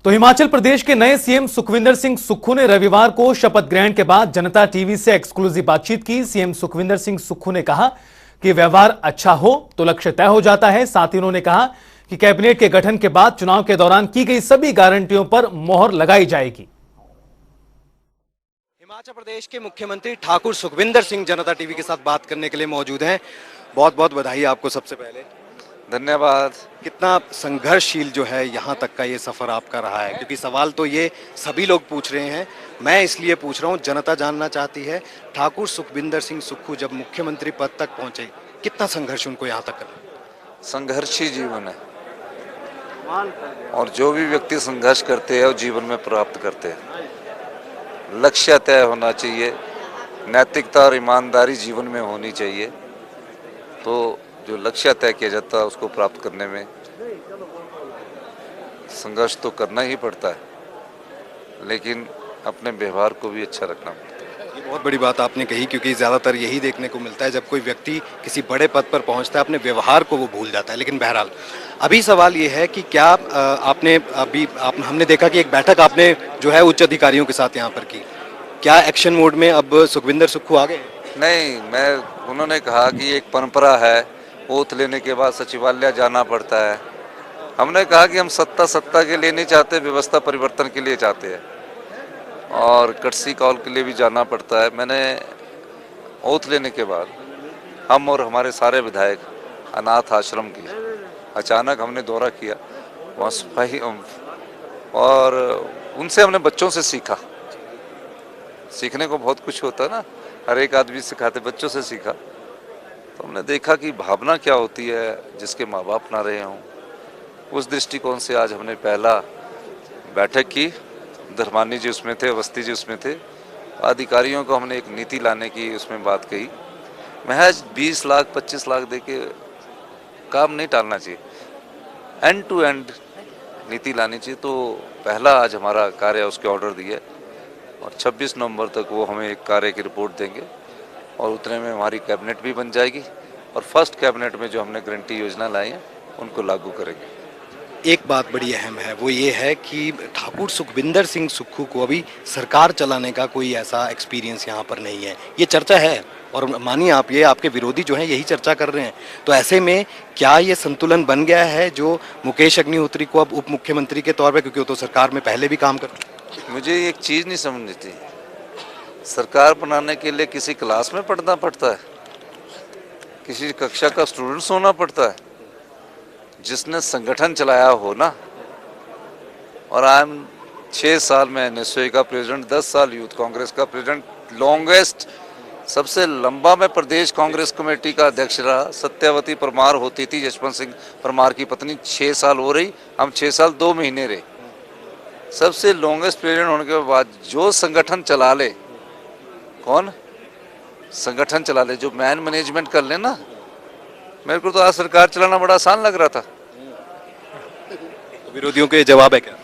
तो हिमाचल प्रदेश के नए सीएम सुखविंदर सिंह सुक्खू ने रविवार को शपथ ग्रहण के बाद जनता टीवी से एक्सक्लूसिव बातचीत की। सीएम सुखविंदर सिंह सुक्खू ने कहा कि व्यवहार अच्छा हो तो लक्ष्य तय हो जाता है। साथ ही उन्होंने कहा कि कैबिनेट के गठन के बाद चुनाव के दौरान की गई सभी गारंटियों पर मोहर लगाई जाएगी। हिमाचल प्रदेश के मुख्यमंत्री ठाकुर सुखविंदर सिंह जनता टीवी के साथ बात करने के लिए मौजूद हैं। बहुत बहुत बधाई आपको। सबसे पहले धन्यवाद। कितना संघर्षशील जो है यहाँ तक का ये सफर आपका रहा है, क्योंकि सवाल तो ये सभी लोग पूछ रहे हैं, मैं इसलिए पूछ रहा हूँ, जनता जानना चाहती है। ठाकुर सुखविंदर सिंह सुक्खू जब मुख्यमंत्री पद तक पहुंचे, कितना संघर्ष उनको यहाँ तक करना? संघर्षी जीवन है और जो भी व्यक्ति संघर्ष करते हैं वो जीवन में प्राप्त करते हैं। लक्ष्य तय होना चाहिए, नैतिकता और ईमानदारी जीवन में होनी चाहिए। तो जो लक्ष्य तय किया जाता है उसको प्राप्त करने में संघर्ष तो करना ही पड़ता है, लेकिन अपने व्यवहार को भी अच्छा रखना पड़ता है। ये बहुत बड़ी बात आपने कही, क्योंकि ज़्यादातर यही देखने को मिलता है जब कोई व्यक्ति किसी बड़े पद पर पहुंचता है, अपने व्यवहार को वो भूल जाता है। लेकिन बहरहाल अभी सवाल ये है कि क्या हमने देखा कि एक बैठक आपने जो है उच्च अधिकारियों के साथ यहाँ पर की, क्या एक्शन मोड में अब सुखविंदर सुक्खू आ गए? नहीं, उन्होंने कहा कि एक परंपरा है, ओथ लेने के बाद सचिवालय जाना पड़ता है। हमने कहा कि हम सत्ता के लिए नहीं चाहते, व्यवस्था परिवर्तन के लिए चाहते हैं और कटसी कॉल के लिए भी जाना पड़ता है। मैंने ओथ लेने के बाद हम और हमारे सारे विधायक अनाथ आश्रम की अचानक हमने दौरा किया, वहाँ सफाई और उनसे हमने बच्चों से सीखने को बहुत कुछ होता है ना, हर एक आदमी सिखाते, बच्चों से सीखा। तो हमने देखा कि भावना क्या होती है जिसके माँ बाप ना रहे हों। उस दृष्टिकोण से आज हमने पहला बैठक की। धर्मानी जी उसमें थे, अवस्थी जी उसमें थे। अधिकारियों को हमने एक नीति लाने की उसमें बात कही। महज 20 लाख 25 लाख दे के काम नहीं टालना चाहिए, एंड टू एंड नीति लानी चाहिए। तो पहला आज हमारा कार्य उसके ऑर्डर दिए और 26 नवंबर तक वो हमें एक कार्य की रिपोर्ट देंगे और उतने में हमारी कैबिनेट भी बन जाएगी और फर्स्ट कैबिनेट में जो हमने गारंटी योजना लाई है उनको लागू करेंगे। एक बात बड़ी अहम है, वो ये है कि ठाकुर सुखविंदर सिंह सुक्खू को अभी सरकार चलाने का कोई ऐसा एक्सपीरियंस यहाँ पर नहीं है। ये चर्चा है और मानिए आप, ये आपके विरोधी जो हैं यही चर्चा कर रहे हैं। तो ऐसे में क्या ये संतुलन बन गया है जो मुकेश अग्निहोत्री को अब उप मुख्यमंत्री के तौर पर, क्योंकि वो तो सरकार में पहले भी काम कर। मुझे एक चीज़ नहीं समझती, सरकार बनाने के लिए किसी क्लास में पढ़ना पड़ता है, किसी कक्षा का स्टूडेंट्स होना पड़ता है? जिसने संगठन चलाया हो ना, और आई एम 6 साल में एनएसयूआई का प्रेसिडेंट, 10 साल यूथ कांग्रेस का प्रेसिडेंट, लॉन्गेस्ट सबसे लंबा मैं प्रदेश कांग्रेस कमेटी का अध्यक्ष रहा। सत्यावती परमार होती थी, यशवंत सिंह परमार की पत्नी, 6 साल हो रही, हम 6 साल 2 महीने रहे। सबसे लॉन्गेस्ट प्रेसिडेंट होने के बाद जो संगठन चला ले, कौन संगठन चला ले, जो मैन मैनेजमेंट कर ले ना। मेरे को तो आज सरकार चलाना बड़ा आसान लग रहा था। तो विरोधियों के जवाब है क्या?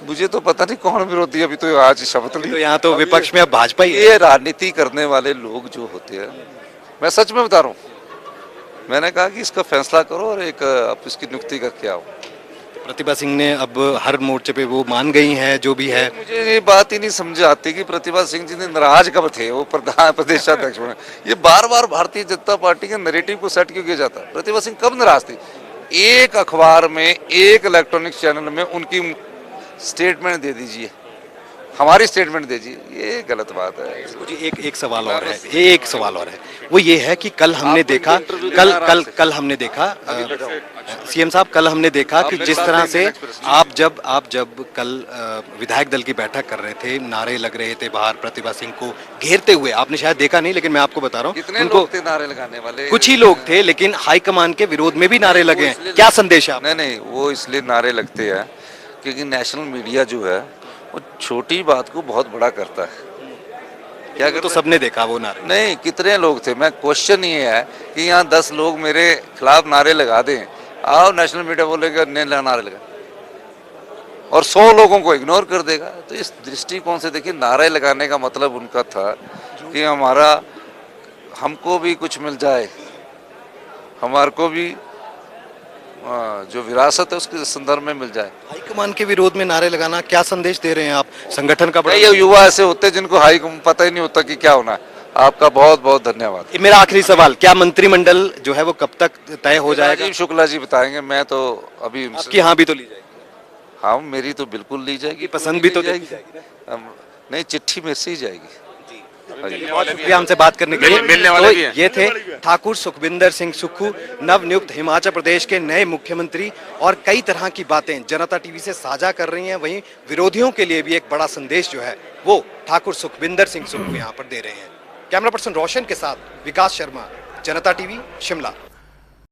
मुझे तो पता नहीं कौन विरोधी, अभी तो आज शपथ ली। तो यहाँ तो विपक्ष में अब भाजपा ही है। ये राजनीति करने वाले लोग जो होते हैं, मैं सच में बता रहा हूँ, मैंने कहा कि इसका फैसला करो और एक आप इसकी नियुक्ति करके आओ। प्रतिभा सिंह ने अब हर मोर्चे पे वो मान गई हैं जो भी है। मुझे ये बात ही नहीं समझ आती कि प्रतिभा सिंह जी ने नाराज कब थे, वो प्रदेशाध्यक्ष बने। ये बार बार भारतीय जनता पार्टी के नैरेटिव को सेट क्यों किया जाता है? प्रतिभा सिंह कब नाराज थी? एक अखबार में, एक इलेक्ट्रॉनिक चैनल में उनकी स्टेटमेंट दे दीजिए, हमारी स्टेटमेंट दीजिए, ये गलत बात है। एक सवाल और है, एक सवाल और है, वो ये है कि कल हमने देखा, कल हमने देखा सीएम साहब, कल हमने देखा कि जिस तरह से आप जब कल विधायक दल की बैठक कर रहे थे, नारे लग रहे थे बाहर प्रतिभा सिंह को घेरते हुए, आपने शायद देखा नहीं लेकिन मैं आपको बता रहा हूँ, उनको नारे लगाने वाले कुछ ही लोग थे, लेकिन हाईकमान के विरोध में भी नारे लगे हैं। क्या संदेश है? नहीं, वो इसलिए नारे लगते हैं क्योंकि नेशनल मीडिया जो है वो छोटी बात को बहुत बड़ा करता है। क्या तो सबने देखा वो नारे? नहीं, कितने लोग थे? मैं क्वेश्चन ये है कि यहाँ 10 लोग मेरे खिलाफ नारे लगा दें, आओ नेशनल मीडिया बोलेगा नारे लगा, और 100 लोगों को इग्नोर कर देगा। तो इस दृष्टिकोण से देखिए, नारे लगाने का मतलब उनका था कि हमको भी कुछ मिल जाए, हमारे को भी जो विरासत है उसके संदर्भ में मिल जाए। हाईकमान के विरोध में नारे लगाना, क्या संदेश दे रहे हैं आप? संगठन का बड़ा ये युवा ऐसे होते हैं जिनको हाई पता ही नहीं होता कि क्या होना है। आपका बहुत बहुत धन्यवाद। ये मेरा आखिरी सवाल, क्या मंत्रिमंडल जो है वो कब तक तय हो जाएगा? राजीव शुक्ला जी बताएंगे, मैं तो अभी आपकी हाँ भी तो ली जाएगी? हाँ, मेरी तो बिल्कुल ली जाएगी, पसंद भी तो ली जाएगी। नहीं, चिट्ठी मेरे से ही जाएगी। बहुत शुक्रिया हमसे बात करने के लिए। मिलने वाले भी हैं। ये थे ठाकुर सुखविंदर सिंह सुक्खू, नवनियुक्त हिमाचल प्रदेश के नए मुख्यमंत्री, और कई तरह की बातें जनता टीवी से साझा कर रही हैं। वहीं विरोधियों के लिए भी एक बड़ा संदेश जो है वो ठाकुर सुखविंदर सिंह सुक्खू यहाँ पर दे रहे हैं। कैमरा पर्सन रोशन के साथ विकास शर्मा, जनता टीवी, शिमला।